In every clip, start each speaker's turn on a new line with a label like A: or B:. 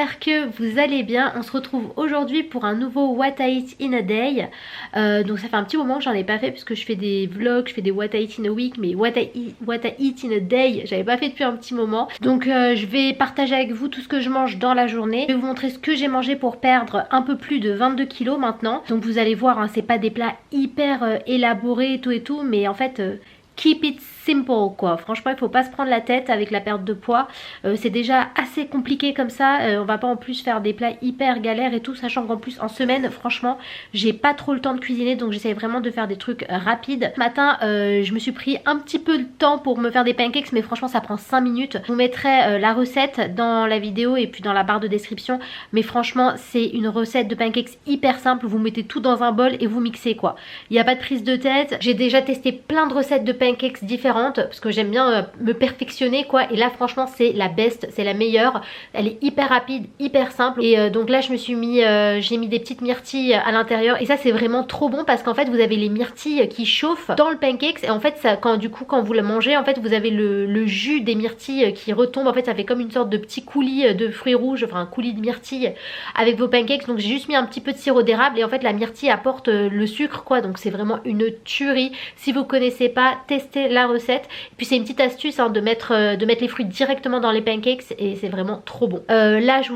A: j'espère que vous allez bien. On se retrouve aujourd'hui pour un nouveau What I Eat in a Day. Donc ça fait un petit moment que j'en ai pas fait puisque je fais des vlogs, je fais des What I Eat in a Week, mais What I Eat in a Day, j'avais pas fait depuis un petit moment. Donc je vais partager avec vous tout ce que je mange dans la journée. Je vais vous montrer ce que j'ai mangé pour perdre un peu plus de 22 kilos maintenant. Donc vous allez voir, hein, c'est pas des plats hyper élaborés et tout, mais en fait... keep it simple quoi, franchement il faut pas se prendre la tête avec la perte de poids, c'est déjà assez compliqué comme ça, on va pas en plus faire des plats hyper galères et tout, sachant qu'en plus en semaine franchement j'ai pas trop le temps de cuisiner, donc j'essaie vraiment de faire des trucs rapides. Ce matin je me suis pris un petit peu de temps pour me faire des pancakes, mais franchement ça prend 5 minutes. Je vous mettrai la recette dans la vidéo et puis dans la barre de description, mais franchement c'est une recette de pancakes hyper simple, vous mettez tout dans un bol et vous mixez quoi, il n'y a pas de prise de tête. J'ai déjà testé plein de recettes de pancakes différentes parce que j'aime bien me perfectionner quoi, et là franchement c'est la best, c'est la meilleure, elle est hyper rapide, hyper simple, et donc là je me suis mis j'ai mis des petites myrtilles à l'intérieur, et ça c'est vraiment trop bon parce qu'en fait vous avez les myrtilles qui chauffent dans le pancakes, et en fait ça, quand vous le mangez, en fait vous avez le jus des myrtilles qui retombe, en fait ça fait comme une sorte de petit coulis de fruits rouges, enfin un coulis de myrtilles avec vos pancakes. Donc j'ai juste mis un petit peu de sirop d'érable, et en fait la myrtille apporte le sucre quoi, donc c'est vraiment une tuerie. Si vous connaissez pas, testez la recette. Et puis c'est une petite astuce hein, de mettre les fruits directement dans les pancakes, et c'est vraiment trop bon. Là je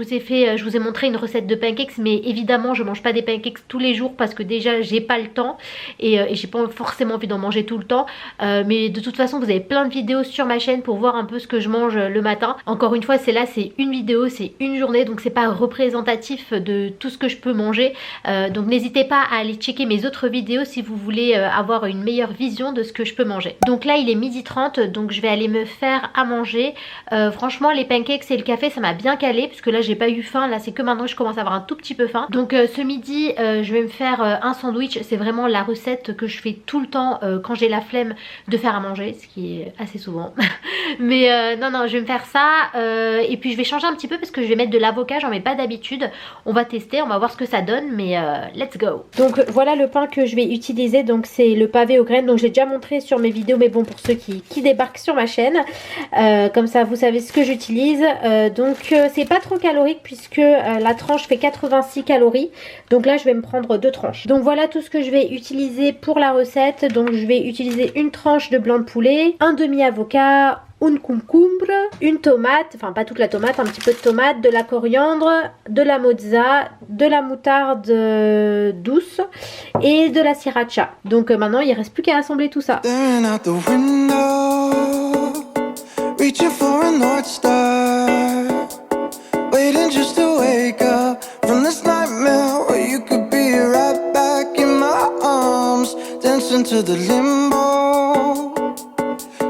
A: vous ai montré une recette de pancakes, mais évidemment je mange pas des pancakes tous les jours parce que déjà j'ai pas le temps, et j'ai pas forcément envie d'en manger tout le temps, mais de toute façon vous avez plein de vidéos sur ma chaîne pour voir un peu ce que je mange le matin. Encore une fois c'est une vidéo, c'est une journée, donc c'est pas représentatif de tout ce que je peux manger, donc n'hésitez pas à aller checker mes autres vidéos si vous voulez avoir une meilleure vision de ce que je peux manger. Donc là il est 12h30, donc je vais aller me faire à manger. Franchement les pancakes et le café ça m'a bien calé, puisque là j'ai pas eu faim, là c'est que maintenant que je commence à avoir un tout petit peu faim. Donc ce midi je vais me faire un sandwich, c'est vraiment la recette que je fais tout le temps quand j'ai la flemme de faire à manger, ce qui est assez souvent. Mais non je vais me faire ça, et puis je vais changer un petit peu parce que je vais mettre de l'avocat, j'en mets pas d'habitude. On va tester, on va voir ce que ça donne, mais let's go. Donc voilà le pain que je vais utiliser, donc c'est le pavé aux graines, donc je l'ai déjà montré sur mes vidéos, mais bon pour ceux qui débarquent sur ma chaîne, comme ça vous savez ce que j'utilise. Donc c'est pas trop calorique puisque la tranche fait 86 calories, donc là je vais me prendre 2 tranches. Donc voilà tout ce que je vais utiliser pour la recette. Donc je vais utiliser une tranche de blanc de poulet, un demi avocat, une concombre, une tomate, enfin pas toute la tomate, un petit peu de tomate, de la coriandre, de la mozza, de la moutarde douce et de la sriracha. Donc maintenant il reste plus qu'à assembler tout ça.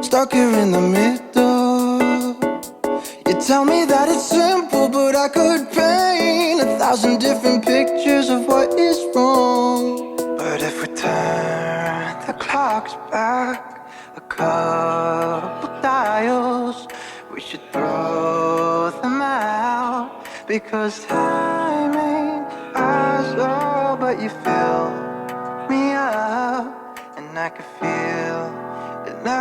A: Stuck here in the middle. You tell me that it's simple, but I could paint 1,000 different pictures of what is wrong. But if we turn the clocks back a couple dials, we should throw them out, because time ain't ours, oh, but you fill me up, and I can feel it now.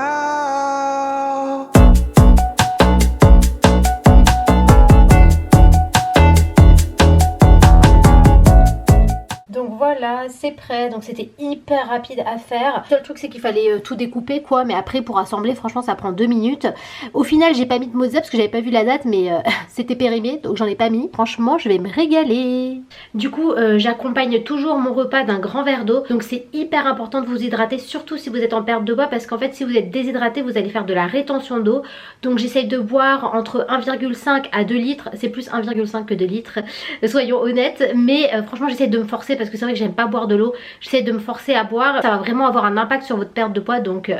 A: Donc voilà, c'est prêt. Donc c'était hyper rapide à faire. Le seul truc c'est qu'il fallait tout découper quoi, mais après pour assembler franchement ça prend 2 minutes. Au final j'ai pas mis de mozza parce que j'avais pas vu la date, mais c'était périmé donc j'en ai pas mis. Franchement je vais me régaler. Du coup j'accompagne toujours mon repas d'un grand verre d'eau. Donc c'est hyper important de vous hydrater, surtout si vous êtes en perte de poids, parce qu'en fait si vous êtes déshydraté vous allez faire de la rétention d'eau. Donc j'essaye de boire entre 1,5 à 2 litres. C'est plus 1,5 que 2 litres, soyons honnêtes. Mais franchement j'essaie de me forcer parce que c'est vrai que j'aime pas boire de l'eau. J'essaie de me forcer à boire. Ça va vraiment avoir un impact sur votre perte de poids, donc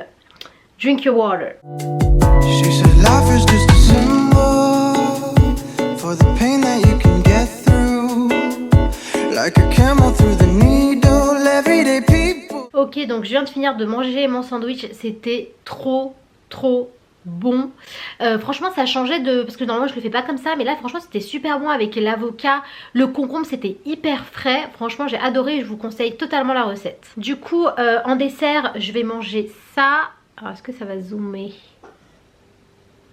A: drink your water. Ok, donc je viens de finir de manger mon sandwich. C'était trop bon. Franchement ça changeait de... parce que normalement je le fais pas comme ça, mais là franchement c'était super bon avec l'avocat, le concombre, c'était hyper frais. Franchement j'ai adoré et je vous conseille totalement la recette. Du coup en dessert je vais manger ça. Alors est-ce que ça va zoomer?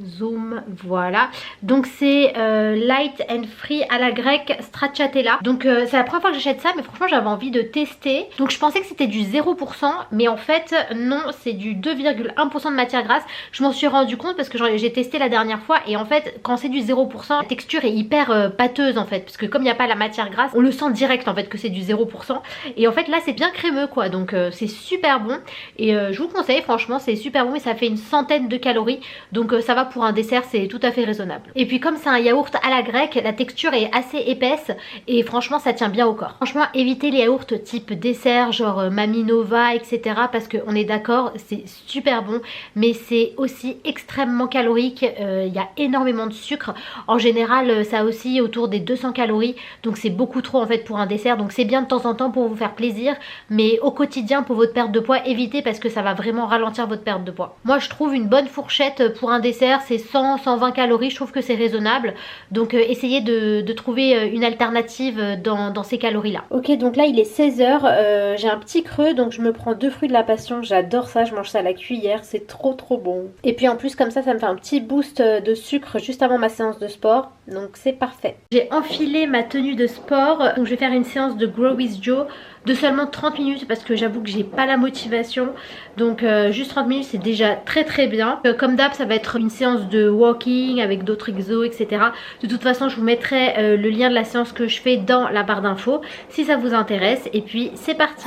A: zoom, voilà. Donc c'est light and free à la grecque stracciatella. Donc c'est la première fois que j'achète ça, mais franchement j'avais envie de tester. Donc je pensais que c'était du 0%, mais en fait non, c'est du 2,1% de matière grasse. Je m'en suis rendu compte parce que j'ai testé la dernière fois, et en fait quand c'est du 0%, la texture est hyper pâteuse en fait, parce que comme il n'y a pas la matière grasse, on le sent direct en fait que c'est du 0%. Et en fait là c'est bien crémeux quoi, donc c'est super bon. Et je vous conseille, franchement c'est super bon, et ça fait une centaine de calories, donc ça va pour un dessert, c'est tout à fait raisonnable. Et puis comme c'est un yaourt à la grecque, la texture est assez épaisse et franchement ça tient bien au corps. Franchement évitez les yaourts type dessert, genre Mami Nova, etc. parce qu'on est d'accord, c'est super bon, mais c'est aussi extrêmement calorique. Il y a énormément de sucre. En général ça aussi autour des 200 calories, donc c'est beaucoup trop en fait pour un dessert. Donc c'est bien de temps en temps pour vous faire plaisir, mais au quotidien pour votre perte de poids, évitez, parce que ça va vraiment ralentir votre perte de poids. Moi je trouve une bonne fourchette pour un dessert, c'est 100-120 calories, je trouve que c'est raisonnable. Donc essayez de trouver une alternative dans ces calories là. Ok, donc là il est 16h, j'ai un petit creux, donc je me prends 2 fruits de la passion, j'adore ça, je mange ça à la cuillère, c'est trop bon. Et puis en plus comme ça me fait un petit boost de sucre juste avant ma séance de sport, donc c'est parfait. J'ai enfilé ma tenue de sport, donc je vais faire une séance de Grow with Joe de seulement 30 minutes parce que j'avoue que j'ai pas la motivation, donc juste 30 minutes c'est déjà très bien. Comme d'hab ça va être une séance de walking avec d'autres exos, etc. De toute façon je vous mettrai le lien de la séance que je fais dans la barre d'infos si ça vous intéresse, et puis c'est parti.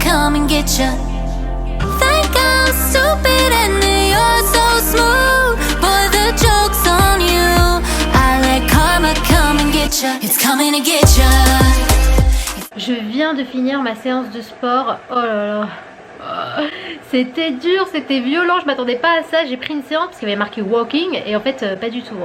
B: Come and get you. Think I'm stupid and you're so smooth, but the joke's on you. I let karma come and get you. It's coming to get you.
A: Je viens de finir ma séance de sport. Oh là là. C'était dur, c'était violent, je m'attendais pas à ça. J'ai pris une séance parce qu'il y avait marqué walking et en fait pas du tout.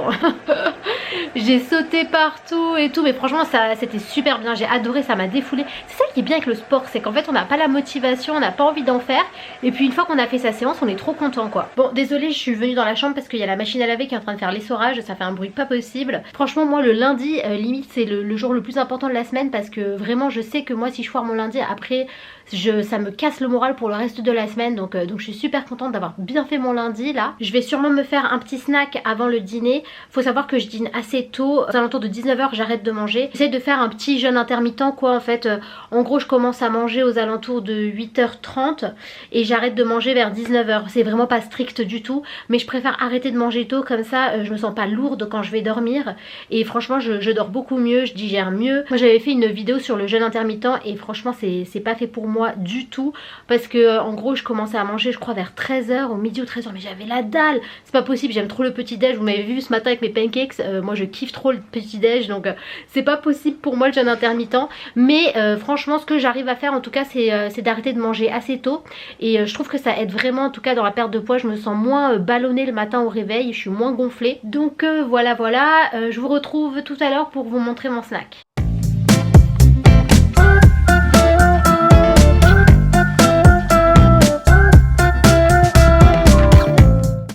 A: J'ai sauté partout et tout, mais franchement ça c'était super bien, j'ai adoré, ça m'a défoulé. C'est ça qui est bien avec le sport, c'est qu'en fait on n'a pas la motivation, on n'a pas envie d'en faire, et puis une fois qu'on a fait sa séance on est trop content quoi. Bon désolée, je suis venue dans la chambre parce qu'il y a la machine à laver qui est en train de faire l'essorage, ça fait un bruit pas possible. Franchement moi le lundi limite c'est le jour le plus important de la semaine, parce que vraiment je sais que moi si je foire mon lundi après ça me casse le moral pour le reste de la semaine, donc je suis super contente d'avoir bien fait mon lundi là. Je vais sûrement me faire un petit snack avant le dîner. Faut savoir que je dîne assez tôt, aux alentours de 19h j'arrête de manger. J'essaie de faire un petit jeûne intermittent quoi en fait. En gros je commence à manger aux alentours de 8h30 et j'arrête de manger vers 19h. C'est vraiment pas strict du tout, mais je préfère arrêter de manger tôt, comme ça je me sens pas lourde quand je vais dormir, et franchement je dors beaucoup mieux, je digère mieux. Moi j'avais fait une vidéo sur le jeûne intermittent et franchement c'est pas fait pour moi du tout, parce que en gros je commençais à manger je crois vers 13h, au midi ou 13h, mais j'avais la dalle, c'est pas possible, j'aime trop le petit déj, vous m'avez vu ce matin avec mes pancakes, moi je kiffe trop le petit déj, donc c'est pas possible pour moi le jeûne intermittent. Mais franchement ce que j'arrive à faire en tout cas c'est d'arrêter de manger assez tôt, et je trouve que ça aide vraiment en tout cas dans la perte de poids. Je me sens moins ballonnée le matin au réveil, je suis moins gonflée, donc voilà je vous retrouve tout à l'heure pour vous montrer mon snack.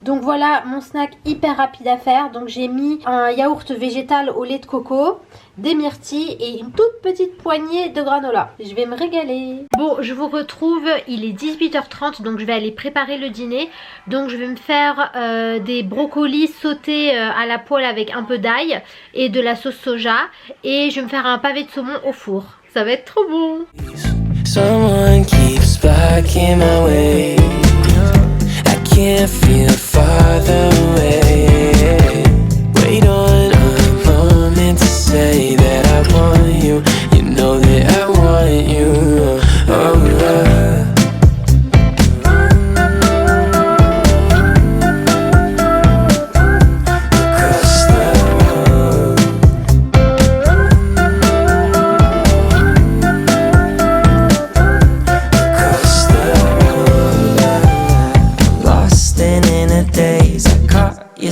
A: Donc voilà mon snack hyper rapide à faire. Donc j'ai mis un yaourt végétal au lait de coco, des myrtilles et une toute petite poignée de granola. Je vais me régaler. Bon, je vous retrouve, il est 18h30, donc je vais aller préparer le dîner. Donc je vais me faire des brocolis sautés à la poêle avec un peu d'ail et de la sauce soja, et je vais me faire un pavé de saumon au four. Ça va être trop bon. Someone keeps blocking my way. Can't feel farther away. Wait on a moment to say that I want you. You know that I want you.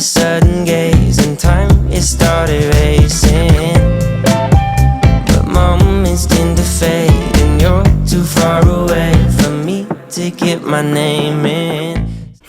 C: sudden gaze and time it started racing. But moments tend to fade and you're too far away from me to get my name in.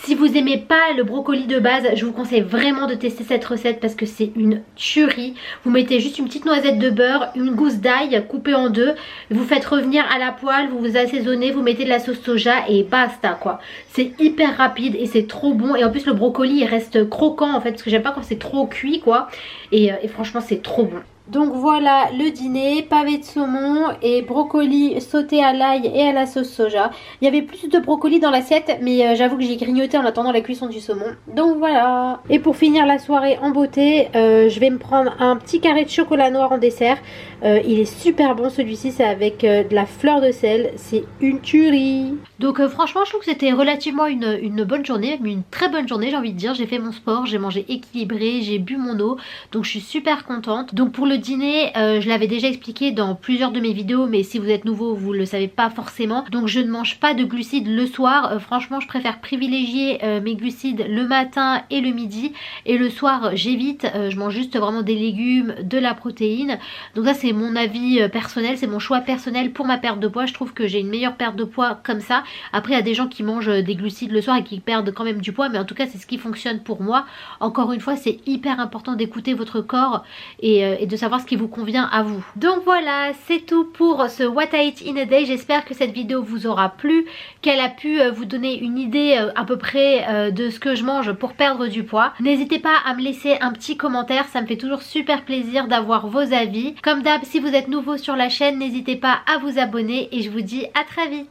A: Si vous aimez pas le brocoli de base, je vous conseille vraiment de tester cette recette parce que c'est une tuerie. Vous mettez juste une petite noisette de beurre, une gousse d'ail coupée en deux, vous faites revenir à la poêle, vous vous assaisonnez, vous mettez de la sauce soja et basta quoi. C'est hyper rapide et c'est trop bon et en plus le brocoli il reste croquant en fait parce que j'aime pas quand c'est trop cuit quoi et franchement c'est trop bon. Donc voilà le dîner, pavé de saumon et brocoli sauté à l'ail et à la sauce soja. Il y avait plus de brocoli dans l'assiette mais j'avoue que j'ai grignoté en attendant la cuisson du saumon. Donc voilà. Et pour finir la soirée en beauté, je vais me prendre un petit carré de chocolat noir en dessert. Il est super bon celui-ci, c'est avec de la fleur de sel, c'est une tuerie. Donc franchement je trouve que c'était relativement une bonne journée, une très bonne journée j'ai envie de dire. J'ai fait mon sport, j'ai mangé équilibré, j'ai bu mon eau, donc je suis super contente. Donc pour le dîner, je l'avais déjà expliqué dans plusieurs de mes vidéos, mais si vous êtes nouveau vous le savez pas forcément. Donc je ne mange pas de glucides le soir, franchement je préfère privilégier mes glucides le matin et le midi, et le soir j'évite, je mange juste vraiment des légumes, de la protéine. Donc ça c'est mon avis personnel, c'est mon choix personnel pour ma perte de poids. Je trouve que j'ai une meilleure perte de poids comme ça. Après il y a des gens qui mangent des glucides le soir et qui perdent quand même du poids, mais en tout cas c'est ce qui fonctionne pour moi. Encore une fois c'est hyper important d'écouter votre corps et de savoir ce qui vous convient à vous. Donc voilà, c'est tout pour ce What I Eat in a Day. J'espère que cette vidéo vous aura plu, qu'elle a pu vous donner une idée à peu près de ce que je mange pour perdre du poids. N'hésitez pas à me laisser un petit commentaire, ça me fait toujours super plaisir d'avoir vos avis. Comme d'hab, si vous êtes nouveau sur la chaîne, n'hésitez pas à vous abonner et je vous dis à très vite.